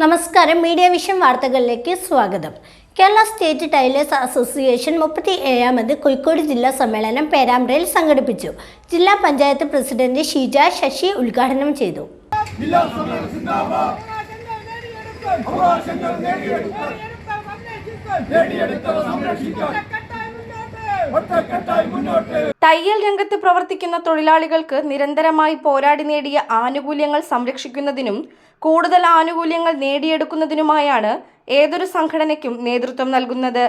നമസ്കാരം, media vision വാർത്തകളിലേക്ക് സ്വാഗതം. കേരള സ്റ്റേറ്റ് ടൈലേഴ്സ് അസോസിയേഷൻ 37ാമത് കോഴിക്കോട് ജില്ലാ സമ്മേളനം പേരാമ്പ്രയിൽ സംഘടിപ്പിച്ചു. ജില്ലാ പഞ്ചായത്ത് പ്രസിഡന്റ് ഷീജ ശശി ഉദ്ഘാടനം ചെയ്തു. തയ്യൽ രംഗത്ത് പ്രവർത്തിക്കുന്ന തൊഴിലാളികൾക്ക് നിരന്തരമായി പോരാടി നേടിയ ആനുകൂല്യങ്ങൾ സംരക്ഷിക്കുന്നതിനും കൂടുതൽ ആനുകൂല്യങ്ങൾ നേടിയെടുക്കുന്നതിനുമായാണ് ഏതൊരു സംഘടനയ്ക്കും നേതൃത്വം നൽകുന്നത്.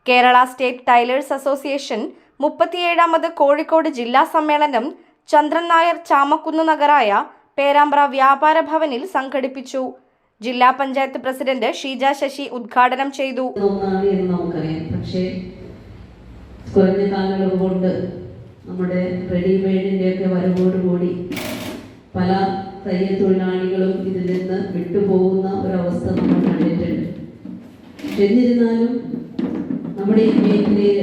കേരള സ്റ്റേറ്റ് ടൈലേഴ്സ് അസോസിയേഷൻ 37ാമത് കോഴിക്കോട് ജില്ലാ സമ്മേളനം ചന്ദ്രൻ നായർ ചാമക്കുന്ന് നഗറായ പേരാമ്പ്ര വ്യാപാര ഭവനിൽ സംഘടിപ്പിച്ചു. ജില്ലാ പഞ്ചായത്ത് പ്രസിഡന്റ് ഷീജ ശശി ഉദ്ഘാടനം ചെയ്തു. കുറഞ്ഞ കാലം കൊണ്ട് നമ്മുടെ റെഡിമെയ്ഡിൻ്റെയൊക്കെ വരവോടുകൂടി പല തയ്യൽ തൊഴിലാളികളും ഇതിൽ നിന്ന് വിട്ടുപോകുന്ന ഒരവസ്ഥ നമ്മൾ കണ്ടിട്ടുണ്ട്. എന്നിരുന്നാലും നമ്മുടെ ഈ മേഖലയിൽ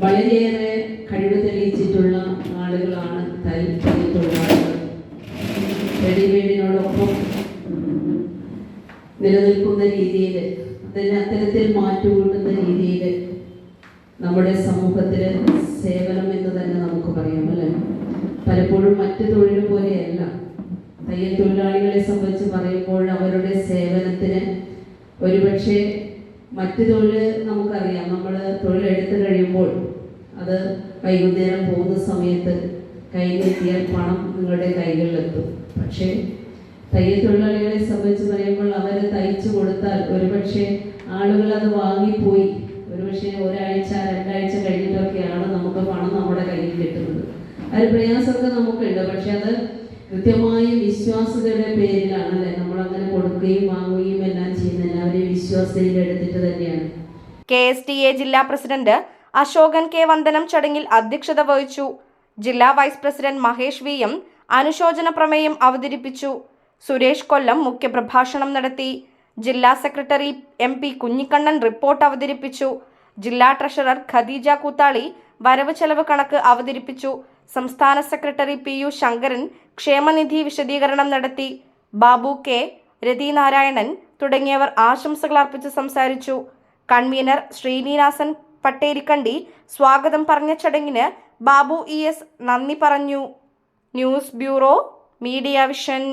വളരെയേറെ കഴിവ് തെളിയിച്ചിട്ടുള്ള ആളുകളാണ് തയ്യൽ തൊഴിലാളികൾ. റെഡിമെയ്ഡിനോടൊപ്പം നിലനിൽക്കുന്ന രീതിയിൽ അത്തരത്തിൽ മാറ്റുകൂട്ടുന്ന രീതിയിൽ നമ്മുടെ സമൂഹത്തില് സേവനം എന്ന് തന്നെ നമുക്ക് പറയാം, അല്ലെ? പലപ്പോഴും മറ്റു തൊഴിൽ പോലെയല്ല. തയ്യൽ തൊഴിലാളികളെ സംബന്ധിച്ച് പറയുമ്പോൾ അവരുടെ സേവനത്തിന് ഒരുപക്ഷെ മറ്റു തൊഴിൽ നമുക്കറിയാം. നമ്മൾ തൊഴിലെടുത്ത് കഴിയുമ്പോൾ അത് വൈകുന്നേരം പോകുന്ന സമയത്ത് കയ്യിലെത്തിയാൽ പണം നിങ്ങളുടെ കൈകളിലെത്തും. പക്ഷേ തയ്യൽ തൊഴിലാളികളെ സംബന്ധിച്ച് പറയുമ്പോൾ അവർ തയ്ച്ചു കൊടുത്താൽ ഒരുപക്ഷെ ആളുകൾ അത് വാങ്ങിപ്പോയി ഒരുപക്ഷെ ഒരാഴ്ച 2 ആഴ്ച കഴിഞ്ഞിട്ടൊക്കെയാണ് നമുക്ക് പണം നമ്മുടെ കയ്യിൽ കിട്ടുന്നത്. ഒരു പ്രയാസമൊക്കെ നമുക്കുണ്ട്. പക്ഷെ അത് കൃത്യമായ വിശ്വാസ്യതയുടെ പേരിലാണ്, അല്ലെ? നമ്മളങ്ങനെ കൊടുക്കുകയും വാങ്ങുകയും എല്ലാം ചെയ്യുന്ന എല്ലാവരെയും വിശ്വാസതയിൽ എടുത്തിട്ട് തന്നെയാണ്. KSTA ജില്ലാ പ്രസിഡന്റ് അശോകൻ കെ വന്ദനം ചടങ്ങിൽ അധ്യക്ഷത വഹിച്ചു. ജില്ലാ വൈസ് പ്രസിഡന്റ് മഹേഷ് VM അനുശോചന പ്രമേയം അവതരിപ്പിച്ചു. സുരേഷ് കൊല്ലം മുഖ്യപ്രഭാഷണം നടത്തി. ജില്ലാ സെക്രട്ടറി MP കുഞ്ഞിക്കണ്ണൻ റിപ്പോർട്ട് അവതരിപ്പിച്ചു. ജില്ലാ ട്രഷറർ ഖദീജ കൂത്താളി വരവ് ചെലവ് കണക്ക് അവതരിപ്പിച്ചു. സംസ്ഥാന സെക്രട്ടറി PU ശങ്കരൻ ക്ഷേമനിധി വിശദീകരണം നടത്തി. ബാബു K, രതി നാരായണൻ തുടങ്ങിയവർ ആശംസകൾ അർപ്പിച്ച് സംസാരിച്ചു. കൺവീനർ ശ്രീനിവാസൻ പട്ടേരിക്കണ്ടി സ്വാഗതം പറഞ്ഞ ചടങ്ങിന് ബാബു ES നന്ദി പറഞ്ഞു. News bureau, media vision.